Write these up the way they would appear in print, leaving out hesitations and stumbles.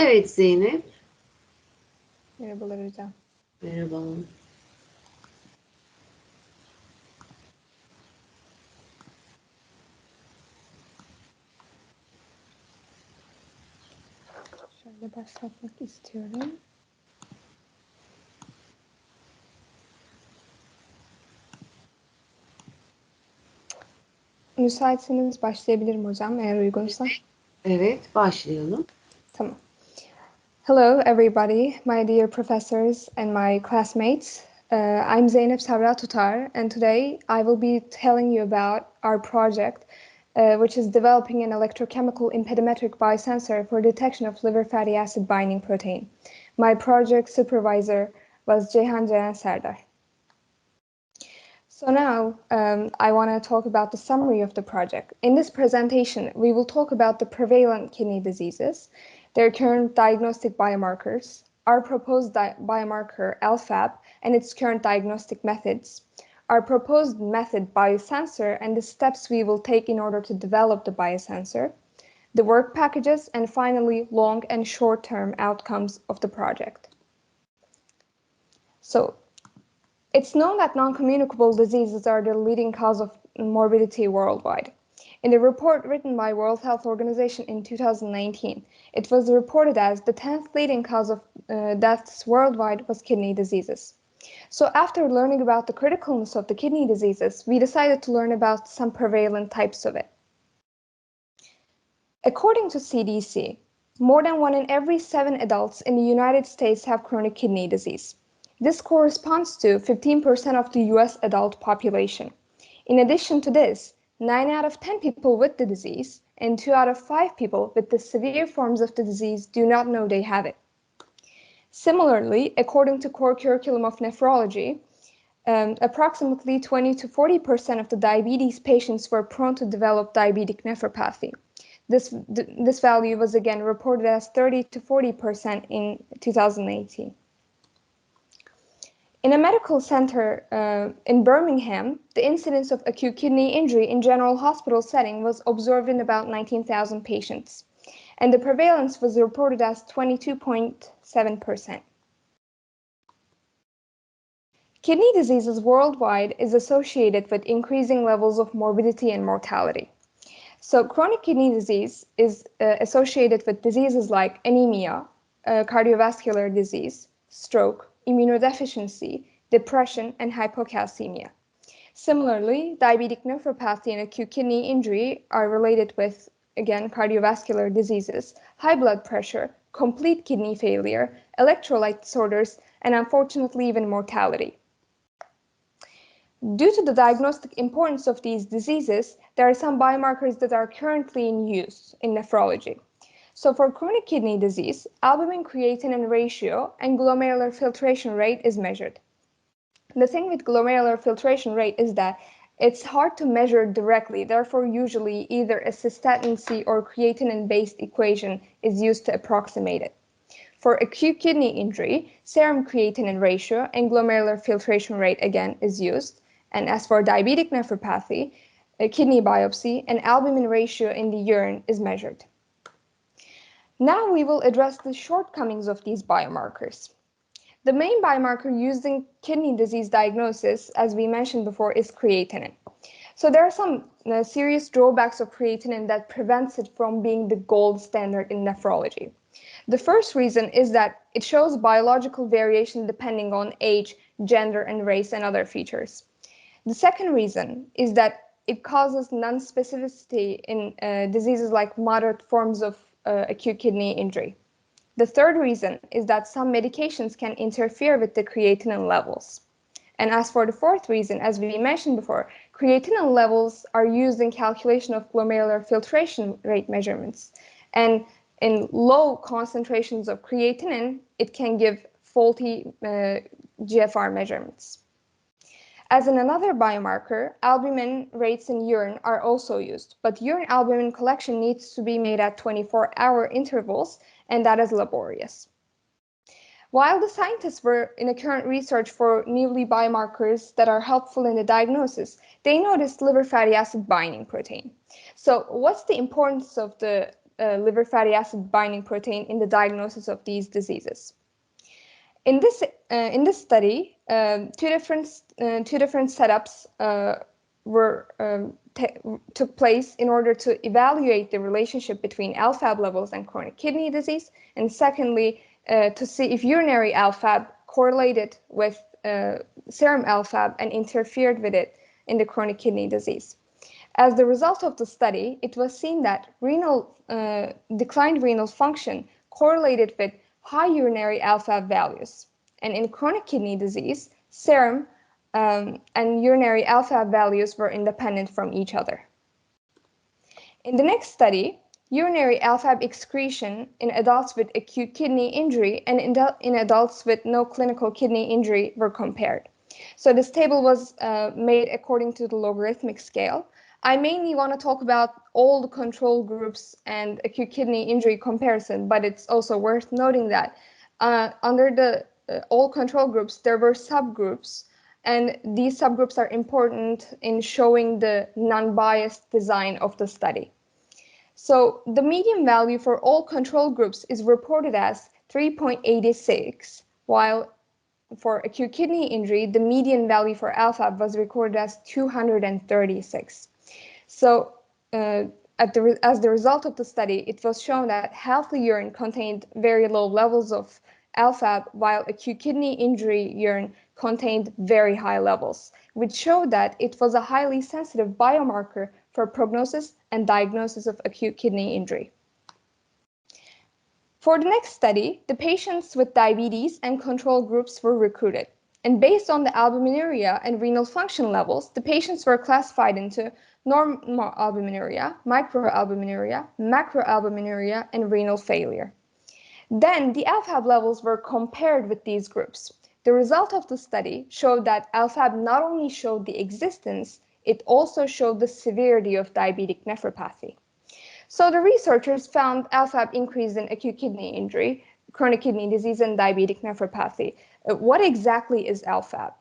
Evet Zeynep. Merhabalar hocam. Merhaba. Şöyle başlatmak istiyorum. Müsaitseniz başlayabilirim hocam eğer uygunsa. Evet, başlayalım. Tamam. Hello everybody, my dear professors and my classmates. I'm Zeynep Sabra TUTAR, and today I will be telling you about our project, which is developing an electrochemical impedimetric biosensor for detection of liver fatty acid binding protein. My project supervisor was Ceyhan SERDAR. So now I want to talk about the summary of the project. In this presentation, we will talk about the prevalent kidney diseases, their current diagnostic biomarkers, our proposed biomarker L-FABP and its current diagnostic methods, our proposed method Biosensor and the steps we will take in order to develop the biosensor, the work packages, and finally long and short-term outcomes of the project. So it's known that non-communicable diseases are the leading cause of morbidity worldwide. In the report written by World Health Organization in 2019, it was reported as the 10th leading cause of deaths worldwide was kidney diseases. So after learning about the criticalness of the kidney diseases, we decided to learn about some prevalent types of it. According to CDC, more than 1 in every 7 adults in the United States have chronic kidney disease. This corresponds to 15% of the US adult population. In addition to this, 9 out of 10 people with the disease and 2 out of 5 people with the severe forms of the disease do not know they have it. Similarly, according to core curriculum of nephrology, approximately 20 to 40% of the diabetes patients were prone to develop diabetic nephropathy. This value was again reported as 30 to 40% in 2018. In a medical center in Birmingham, the incidence of acute kidney injury in general hospital setting was observed in about 19,000 patients, and the prevalence was reported as 22.7%. Kidney diseases worldwide is associated with increasing levels of morbidity and mortality. So chronic kidney disease is associated with diseases like anemia, cardiovascular disease, stroke, immunodeficiency, depression, and hypocalcemia. Similarly, diabetic nephropathy and acute kidney injury are related with, again, cardiovascular diseases, high blood pressure, complete kidney failure, electrolyte disorders, and unfortunately even mortality. Due to the diagnostic importance of these diseases, there are some biomarkers that are currently in use in nephrology. So for chronic kidney disease, albumin-creatinine ratio and glomerular filtration rate is measured. The thing with glomerular filtration rate is that it's hard to measure directly, therefore usually either a cystatin C or creatinine-based equation is used to approximate it. For acute kidney injury, serum creatinine ratio and glomerular filtration rate again is used. And as for diabetic nephropathy, a kidney biopsy and albumin ratio in the urine is measured. Now we will address the shortcomings of these biomarkers. The main biomarker used in kidney disease diagnosis, as we mentioned before, is creatinine. So there are some serious drawbacks of creatinine that prevents it from being the gold standard in nephrology. The first reason is that it shows biological variation depending on age, gender, and race and other features. The second reason is that it causes non-specificity in diseases like moderate forms of acute kidney injury. The third reason is that some medications can interfere with the creatinine levels. And as for the fourth reason, as we mentioned before, creatinine levels are used in calculation of glomerular filtration rate measurements. And in low concentrations of creatinine, it can give faulty GFR measurements. As in another biomarker, albumin rates in urine are also used, but urine albumin collection needs to be made at 24-hour intervals, and that is laborious. While the scientists were in a current research for newly biomarkers that are helpful in the diagnosis, they noticed liver fatty acid binding protein. So what's the importance of the liver fatty acid binding protein in the diagnosis of these diseases. In this study, two different setups took place in order to evaluate the relationship between L-FAB levels and chronic kidney disease, and secondly, to see if urinary L-FAB correlated with serum L-FAB and interfered with it in the chronic kidney disease. As the result of the study, it was seen that declined renal function correlated with high urinary L-FAB values. And in chronic kidney disease, serum and urinary L-FAB values were independent from each other. In the next study, urinary L-FAB excretion in adults with acute kidney injury and in adults with no clinical kidney injury were compared. So this table was made according to the logarithmic scale. I mainly want to talk about all the control groups and acute kidney injury comparison, but it's also worth noting that under the all control groups, there were subgroups, and these subgroups are important in showing the non-biased design of the study. So the median value for all control groups is reported as 3.86, while for acute kidney injury, the median value for L-FAB was recorded as 236. So as the result of the study, it was shown that healthy urine contained very low levels of L-FAB, while acute kidney injury urine contained very high levels, which showed that it was a highly sensitive biomarker for prognosis and diagnosis of acute kidney injury. For the next study, the patients with diabetes and control groups were recruited. And based on the albuminuria and renal function levels, the patients were classified into normal albuminuria, microalbuminuria, macroalbuminuria, and renal failure. Then the L-FAB levels were compared with these groups. The result of the study showed that L-FAB not only showed the existence, it also showed the severity of diabetic nephropathy. So the researchers found L-FAB increase in acute kidney injury, chronic kidney disease, and diabetic nephropathy. What exactly is L-FAB?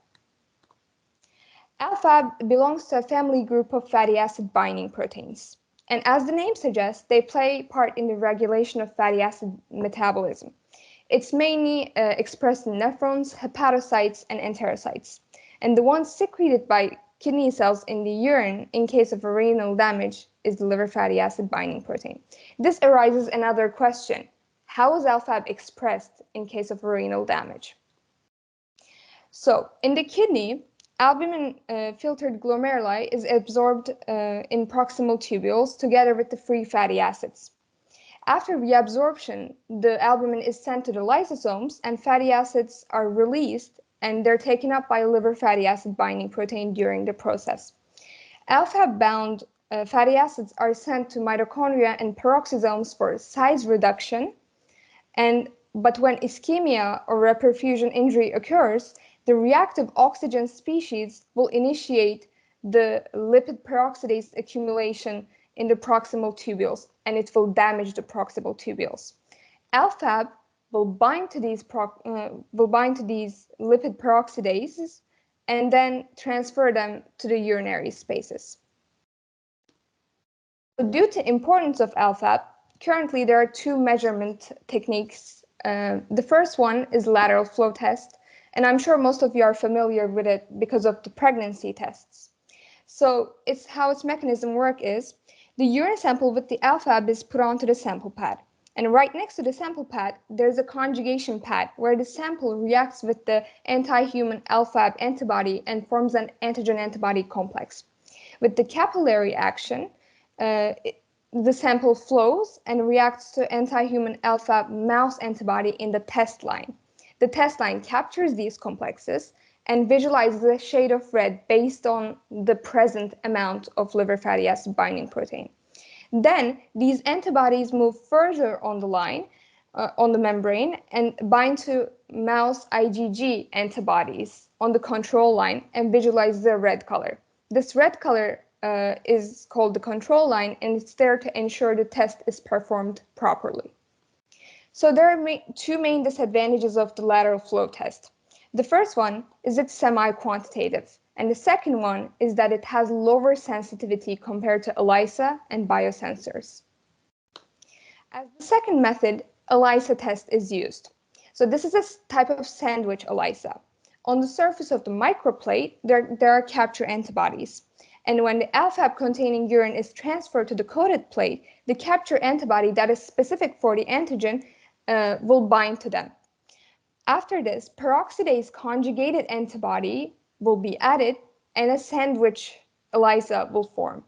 L-FAB belongs to a family group of fatty acid binding proteins. And as the name suggests, they play part in the regulation of fatty acid metabolism. It's mainly expressed in nephrons, hepatocytes, and enterocytes. And the ones secreted by kidney cells in the urine in case of renal damage is the liver fatty acid binding protein. This arises another question. How is L-FAB expressed in case of renal damage? So in the kidney, albumin-filtered glomeruli is absorbed in proximal tubules together with the free fatty acids. After reabsorption, the albumin is sent to the lysosomes and fatty acids are released and they're taken up by liver fatty acid binding protein during the process. L-FAB-bound fatty acids are sent to mitochondria and peroxisomes for size reduction, but when ischemia or reperfusion injury occurs, the reactive oxygen species will initiate the lipid peroxidase accumulation in the proximal tubules, and it will damage the proximal tubules. L-FAB will bind to these lipid peroxidases and then transfer them to the urinary spaces. Due to importance of L-FAB, currently there are two measurement techniques. The first one is lateral flow test, and I'm sure most of you are familiar with it because of the pregnancy tests. So how its mechanism work is, the urine sample with the L-FAB is put onto the sample pad. And right next to the sample pad, there's a conjugation pad where the sample reacts with the anti-human L-FAB antibody and forms an antigen-antibody complex. With the capillary action, the sample flows and reacts to anti-human L-FAB mouse antibody in the test line. The test line captures these complexes and visualizes a shade of red based on the present amount of liver fatty acid binding protein. Then these antibodies move further on the line, on the membrane, and bind to mouse IgG antibodies on the control line and visualize the red color. This red color is called the control line, and it's there to ensure the test is performed properly. So there are two main disadvantages of the lateral flow test. The first one is it's semi-quantitative, and the second one is that it has lower sensitivity compared to ELISA and biosensors. As the second method, ELISA test is used. So this is a type of sandwich ELISA. On the surface of the microplate, there are capture antibodies. And when the L-FAB containing urine is transferred to the coated plate, the capture antibody that is specific for the antigen will bind to them. After this, peroxidase conjugated antibody will be added and a sandwich ELISA will form.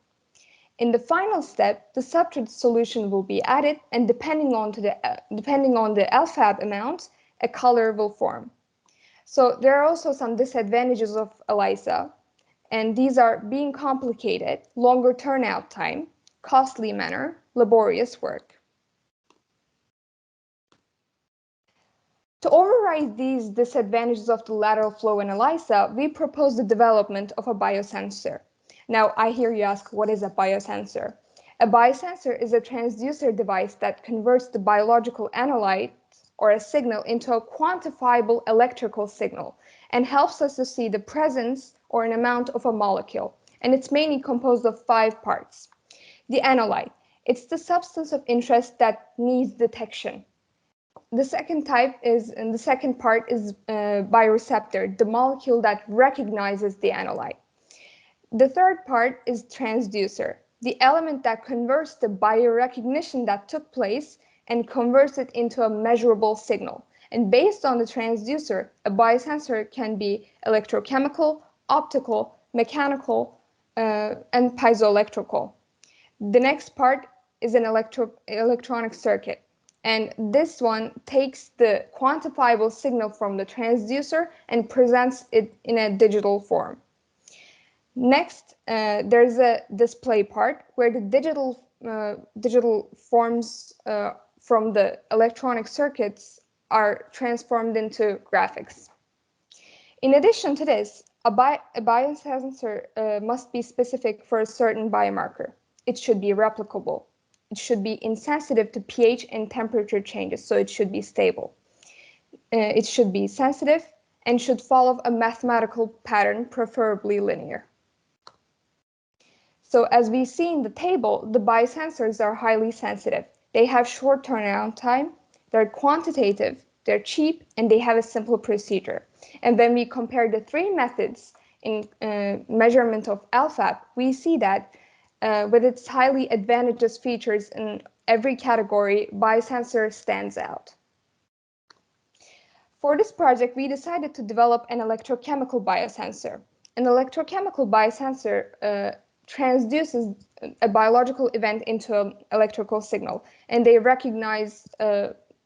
In the final step, the substrate solution will be added, and depending on the L-FAB amount, a color will form. So there are also some disadvantages of ELISA, and these are being complicated, longer turnout time, costly manner, laborious work. To override these disadvantages of the lateral flow in ELISA, we propose the development of a biosensor. Now, I hear you ask, what is a biosensor? A biosensor is a transducer device that converts the biological analyte or a signal into a quantifiable electrical signal and helps us to see the presence or an amount of a molecule. And it's mainly composed of 5 parts. The analyte, it's the substance of interest that needs detection. The second part is bioreceptor, the molecule that recognizes the analyte. The third part is transducer, the element that converts the biorecognition that took place and converts it into a measurable signal. And based on the transducer, a biosensor can be electrochemical, optical, mechanical, and piezoelectrical. The next part is an electronic circuit. And this one takes the quantifiable signal from the transducer and presents it in a digital form. Next, there's a display part where the digital forms from the electronic circuits are transformed into graphics. In addition to this, a biosensor must be specific for a certain biomarker. It should be replicable. It should be insensitive to pH and temperature changes, so it should be stable. It should be sensitive and should follow a mathematical pattern, preferably linear. So as we see in the table, the biosensors are highly sensitive. They have short turnaround time, they're quantitative, they're cheap, and they have a simple procedure. And when we compare the 3 methods in measurement of L-FAB, we see that with its highly advantageous features in every category, biosensor stands out. For this project, we decided to develop an electrochemical biosensor. An electrochemical biosensor transduces a biological event into an electrical signal, and they recognize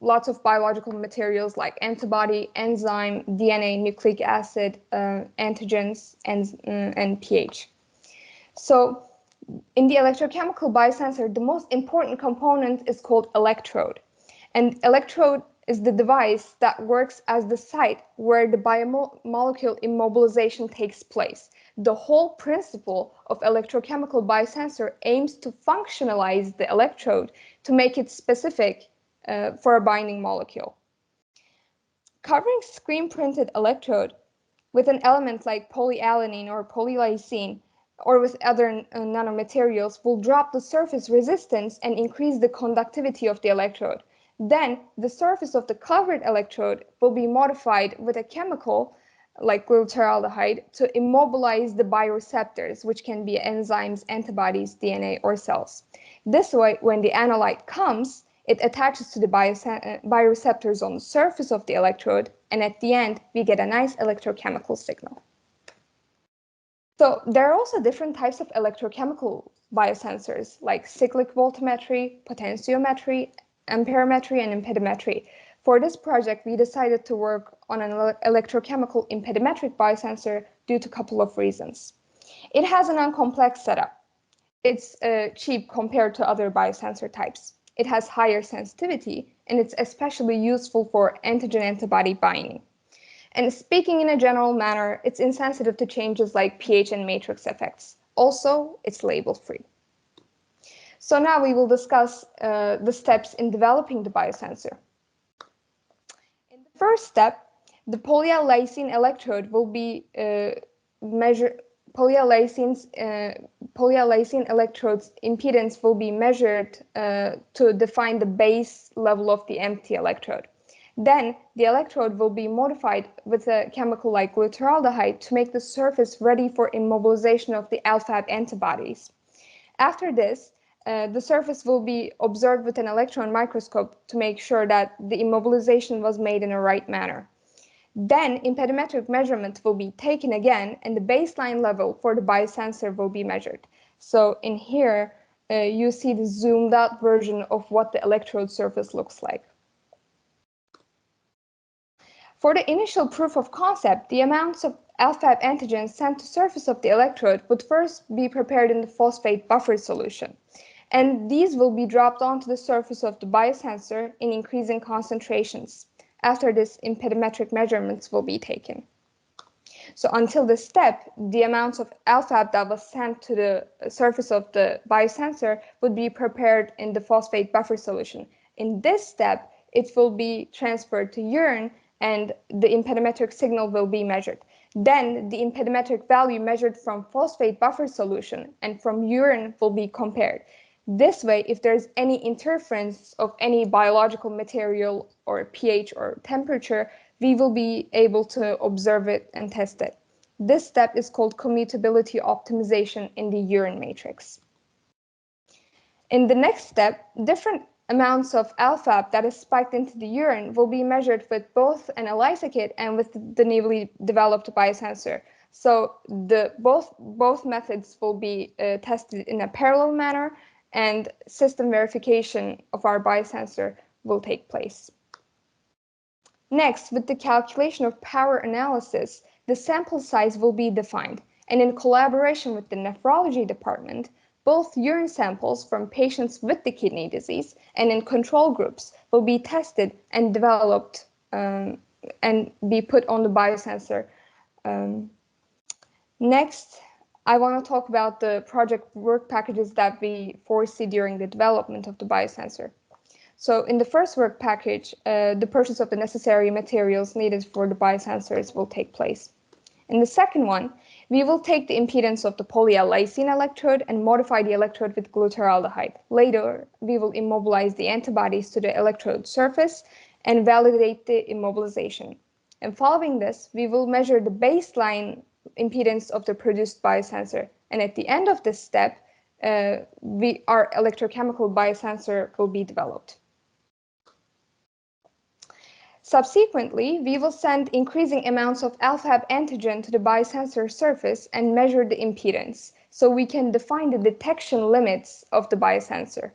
lots of biological materials like antibody, enzyme, DNA, nucleic acid, antigens, and pH. So in the electrochemical biosensor, the most important component is called electrode. And electrode is the device that works as the site where the biomolecule immobilization takes place. The whole principle of electrochemical biosensor aims to functionalize the electrode to make it specific for a binding molecule. Covering screen-printed electrode with an element like polyalanine or polylysine or with other nanomaterials will drop the surface resistance and increase the conductivity of the electrode. Then the surface of the covered electrode will be modified with a chemical like glutaraldehyde to immobilize the bioreceptors, which can be enzymes, antibodies, DNA, or cells. This way, when the analyte comes, it attaches to the bioreceptors on the surface of the electrode, and at the end, we get a nice electrochemical signal. So there are also different types of electrochemical biosensors, like cyclic voltammetry, potentiometry, amperometry, and impedimetry. For this project, we decided to work on an electrochemical impedimetric biosensor due to a couple of reasons. It has an uncomplex setup. It's cheap compared to other biosensor types. It has higher sensitivity, and it's especially useful for antigen-antibody binding. And speaking in a general manner, it's insensitive to changes like pH and matrix effects. Also, it's label-free. So now we will discuss the steps in developing the biosensor. In the first step, the polylysine electrode will be polyalysine electrodes impedance will be measured to define the base level of the empty electrode. Then the electrode will be modified with a chemical like glutaraldehyde to make the surface ready for immobilization of the L-FAB antibodies. After this, the surface will be observed with an electron microscope to make sure that the immobilization was made in a right manner. Then impedimetric measurement will be taken again, and the baseline level for the biosensor will be measured. So in here, you see the zoomed out version of what the electrode surface looks like. For the initial proof of concept, the amounts of L-FAB antigens sent to surface of the electrode would first be prepared in the phosphate buffer solution. And these will be dropped onto the surface of the biosensor in increasing concentrations. After this, impedimetric measurements will be taken. So until this step, the amounts of L-FAB that was sent to the surface of the biosensor would be prepared in the phosphate buffer solution. In this step, it will be transferred to urine and the impedimetric signal will be measured. Then the impedimetric value measured from phosphate buffer solution and from urine will be compared. This way, if there's any interference of any biological material or pH or temperature, we will be able to observe it and test it. This step is called commutability optimization in the urine matrix. In the next step, different amounts of L-FAB that is spiked into the urine will be measured with both an ELISA kit and with the newly developed biosensor. So both methods will be tested in a parallel manner, and system verification of our biosensor will take place. Next, with the calculation of power analysis, the sample size will be defined, and in collaboration with the nephrology department, both urine samples from patients with the kidney disease and in control groups will be tested and developed and be put on the biosensor. Next, I want to talk about the project work packages that we foresee during the development of the biosensor. So in the first work package, the purchase of the necessary materials needed for the biosensors will take place. In the second one, we will take the impedance of the polyalysine electrode and modify the electrode with glutaraldehyde. Later, we will immobilize the antibodies to the electrode surface and validate the immobilization. And following this, we will measure the baseline impedance of the produced biosensor. And at the end of this step, our electrochemical biosensor will be developed. Subsequently, we will send increasing amounts of L-FAB antigen to the biosensor surface and measure the impedance, so we can define the detection limits of the biosensor.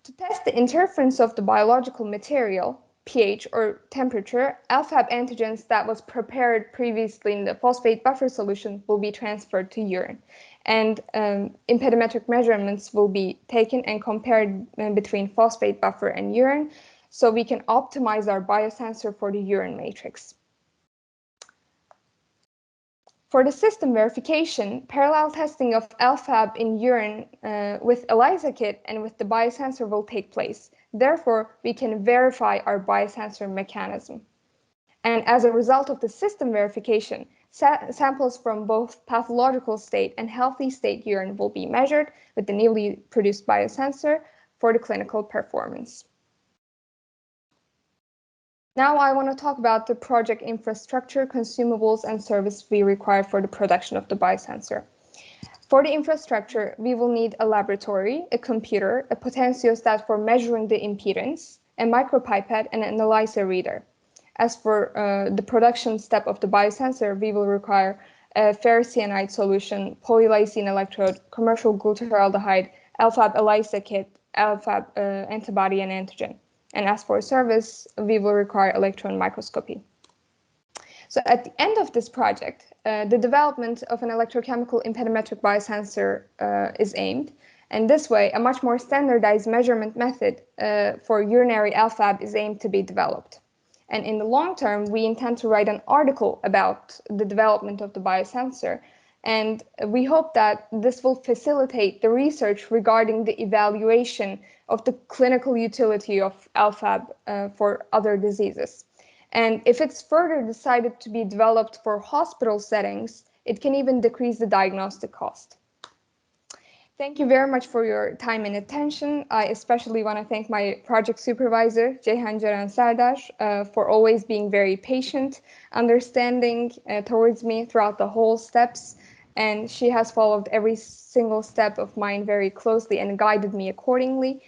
To test the interference of the biological material, pH or temperature, L-FAB antigens that was prepared previously in the phosphate buffer solution will be transferred to urine, and impedimetric measurements will be taken and compared between phosphate buffer and urine, so we can optimize our biosensor for the urine matrix. For the system verification, parallel testing of L-FAB in urine with ELISA kit and with the biosensor will take place. Therefore, we can verify our biosensor mechanism. And as a result of the system verification, samples from both pathological state and healthy state urine will be measured with the newly produced biosensor for the clinical performance. Now I want to talk about the project infrastructure, consumables, and service we require for the production of the biosensor. For the infrastructure, we will need a laboratory, a computer, a potentiostat for measuring the impedance, a micropipette, and an ELISA reader. As for the production step of the biosensor, we will require a ferricyanide solution, polylysine electrode, commercial glutaraldehyde, L-FAB ELISA kit, L-FAB antibody and antigen. And as for service, we will require electron microscopy. So at the end of this project, the development of an electrochemical impedimetric biosensor is aimed. And this way, a much more standardized measurement method for urinary L-FAB is aimed to be developed. And in the long term, we intend to write an article about the development of the biosensor. And we hope that this will facilitate the research regarding the evaluation of the clinical utility of L-FAB for other diseases. And if it's further decided to be developed for hospital settings, It can even decrease the diagnostic cost. Thank you very much for your time and attention. I especially want to thank my project supervisor, Ceyhan SERDAR, for always being very patient, understanding towards me throughout the whole steps. And she has followed every single step of mine very closely and guided me accordingly.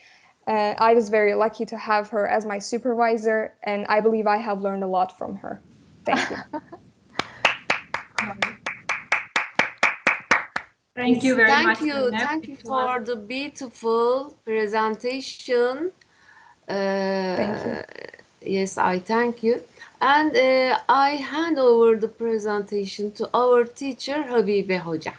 I was very lucky to have her as my supervisor, and I believe I have learned a lot from her. Thank you. Thank you very much. Thank you for the beautiful presentation. Thank you. Yes, I thank you. And I hand over the presentation to our teacher, Habibe Hoca.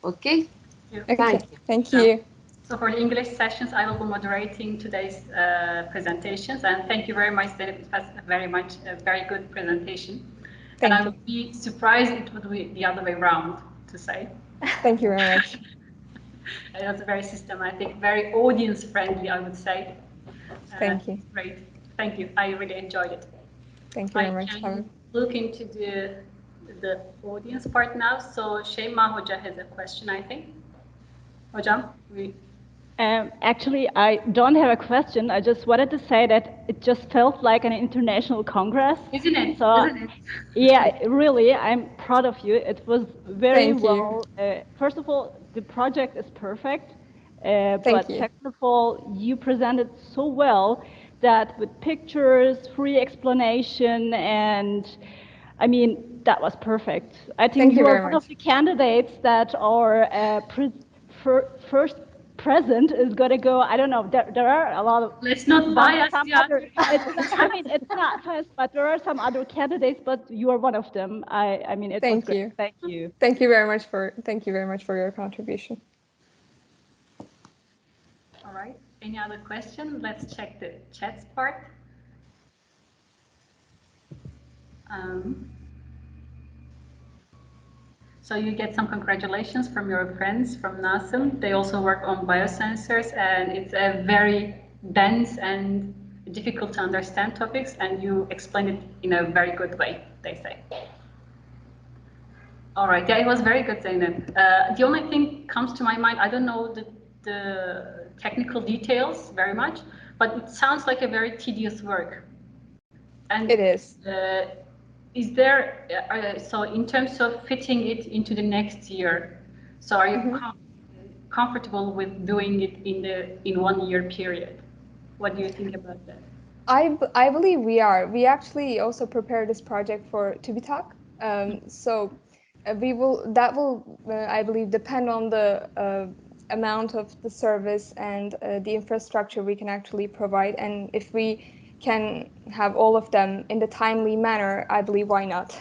Okay? Okay. Thank you. Thank you. So for the English sessions, I will be moderating today's presentations. And thank you very much, Zeynep. It was a very good presentation. And I would be surprised it would be the other way around, to say. Thank you very much. It was very systematic, very audience-friendly, I would say. Thank you. Great. Thank you. I really enjoyed it. Thank you very much. I can look into the audience part now. So Şeyma Hoca has a question, I think. Hocam, Actually, I don't have a question. I just wanted to say that it just felt like an international congress. Isn't it? So, Isn't it? yeah, really, I'm proud of you. It was very Thank well. First of all, the project is perfect. But second of all, you presented so well that with pictures, free explanation, and I mean, that was perfect. I think you are one of the candidates that are first present is going to go. I don't know. There are a lot of. Let's not bias the other. I mean, it's not fast, but there are some other candidates. But you are one of them. I mean, it was great. Thank you. Thank you very much for your contribution. All right. Any other question? Let's check the chats part. So you get some congratulations from your friends from NASM. They also work on biosensors, and it's a very dense and difficult to understand topics, and you explain it in a very good way, they say. All right, yeah, it was very good, Zeynep. The only thing comes to my mind, I don't know the technical details very much, but it sounds like a very tedious work. And it is. Is there, so in terms of fitting it into the next year, so are you comfortable with doing it in 1 year period? What do you think about that? I believe we are. We actually also prepared this project for TUTAR. So that will I believe depend on the amount of the service and the infrastructure we can actually provide, and if we can have all of them in the timely manner, I believe why not.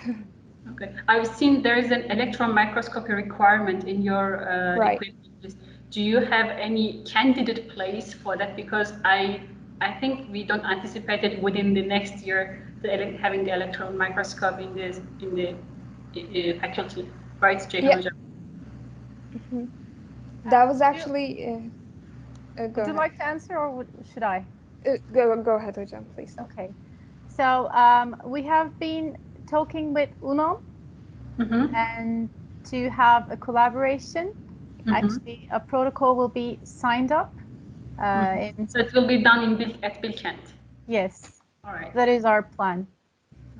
Okay, I've seen there is an electron microscopy requirement in your equipment list. Do you have any candidate place for that? Because I think we don't anticipate it within the next year having the electron microscope in the faculty, right, Ceyhan? Yeah. That was actually. Would you like to answer, or should I? Go ahead, Hocam, please. Okay. So we have been talking with UNOM and to have a collaboration. Actually, a protocol will be signed up. So it will be done at Bilkent. Yes. All right. That is our plan.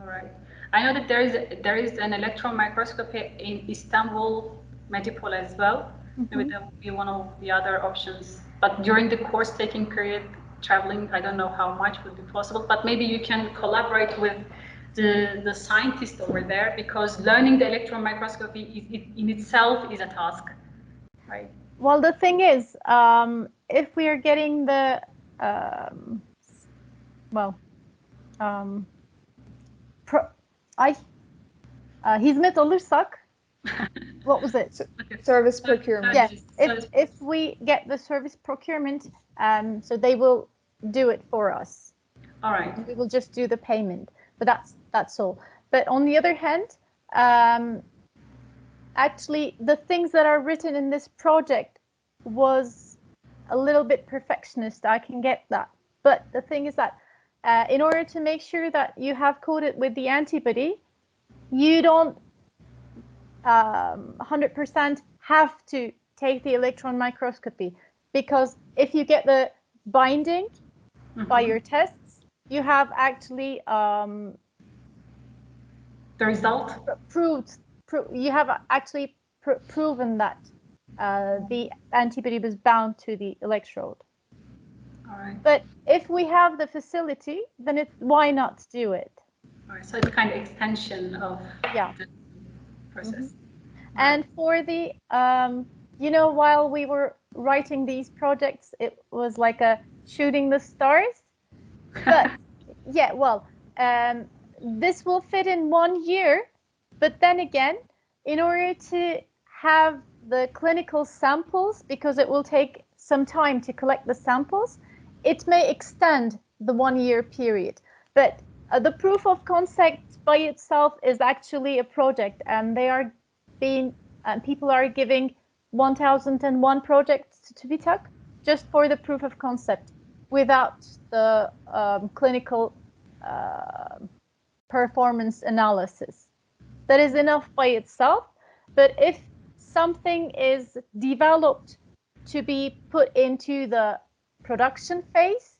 All right. I know that there is an electron microscopy in Istanbul Medipol as well. Maybe that would be one of the other options. But during the course taking period, traveling, I don't know how much would be possible, but maybe you can collaborate with the scientist over there, because learning the electron microscopy in itself is a task, right? Well, the thing is, if we are getting the, hizmet alırsak, what was it? Service procurement. Yes, if we get the service procurement, so they will do it for us. All right. We will just do the payment, but that's all. But on the other hand, actually, the things that are written in this project was a little bit perfectionist. I can get that. But the thing is that in order to make sure that you have coded with the antibody, you don't 100% have to take the electron microscopy, because if you get the binding by your tests, you have actually the result you have actually proven that the antibody was bound to the electrode. All right. But if we have the facility, then why not do it? All right. So it's kind of extension of the process. And for the, while we were writing these projects, it was like a shooting the stars. But yeah, well, this will fit in 1 year. But then again, in order to have the clinical samples, because it will take some time to collect the samples, it may extend the 1 year period. But the proof of concept by itself is actually a project, and they are people are giving 1001 projects to TUTAR just for the proof of concept, without the clinical performance analysis. That is enough by itself. But if something is developed to be put into the production phase,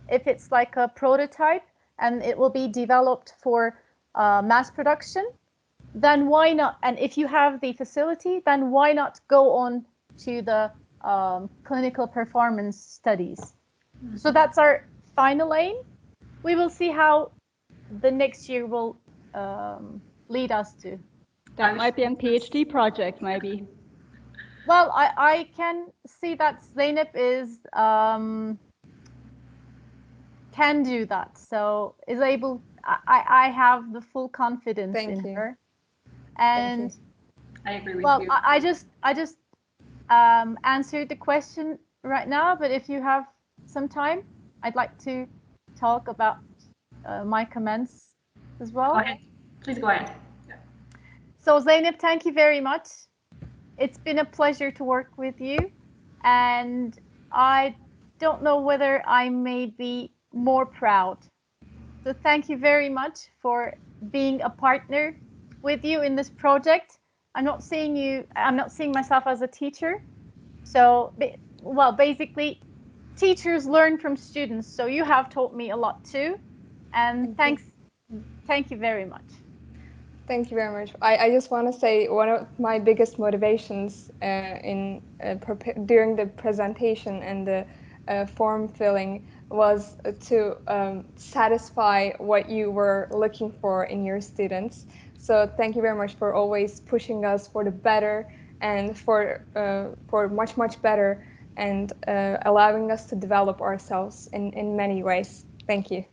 if it's like a prototype and it will be developed for mass production, then why not? And if you have the facility, then why not go on to the clinical performance studies? So that's our final aim. We will see how the next year will lead us to. That might be a PhD project, maybe. Well, I can see that Zeynep is can do that. So is able. I have the full confidence in her. And I agree with well, you. I just answered the question right now. But if you have some time, I'd like to talk about my comments as well. Go ahead. Please go ahead. Yeah. So Zeynep, thank you very much. It's been a pleasure to work with you, and I don't know whether I may be more proud. So thank you very much for being a partner with you in this project. I'm not seeing myself as a teacher. So, well, basically, teachers learn from students. So you have taught me a lot too. And thank you very much. Thank you very much. I just want to say one of my biggest motivations during the presentation and the form filling was to satisfy what you were looking for in your students. So thank you very much for always pushing us for the better and for much better, and allowing us to develop ourselves in many ways. Thank you.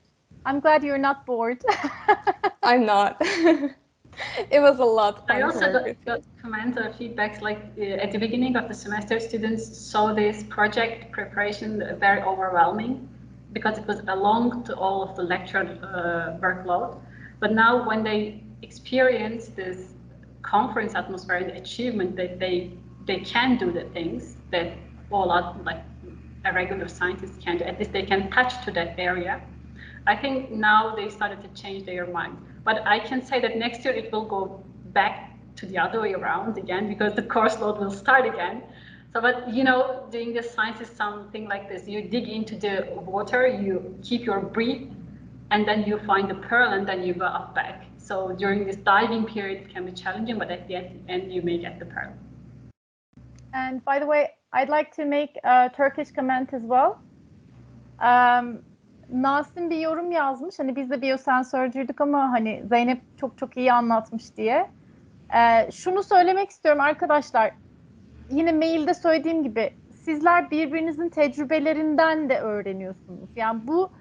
I'm glad you're not bored. I'm not. It was a lot of fun. I also got comments or feedbacks like at the beginning of the semester, students saw this project preparation very overwhelming because it was along to all of the lecture workload. But now when they experience this conference atmosphere and achievement that they can do the things that all like a regular scientist can do, at least they can touch to that area. I think now they started to change their mind. But I can say that next year it will go back to the other way around again, because the course load will start again. So, but doing the science is something like this. You dig into the water, you keep your breath, and then you find the pearl, and then you go up back. So during this diving period, it can be challenging, but at the end you may get the pearl. And by the way, I'd like to make a Turkish comment as well. Nasim bir yorum yazmış. Hani biz de biyosensörcüydük ama hani Zeynep çok iyi anlatmış diye. Şunu söylemek istiyorum arkadaşlar. Yine mailde söylediğim gibi sizler birbirinizin tecrübelerinden de öğreniyorsunuz. Yani bu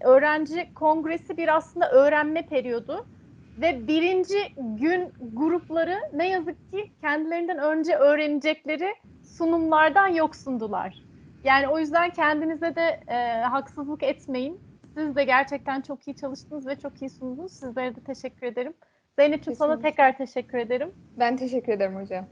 öğrenci kongresi bir aslında öğrenme periyodu. Ve birinci gün grupları ne yazık ki kendilerinden önce öğrenecekleri sunumlardan yoksundular. Yani o yüzden kendinize de haksızlık etmeyin. Siz de gerçekten çok iyi çalıştınız ve çok iyi sundunuz. Sizlere de teşekkür ederim. Zeynep'ciğim sana tekrar teşekkür ederim. Ben teşekkür ederim hocam.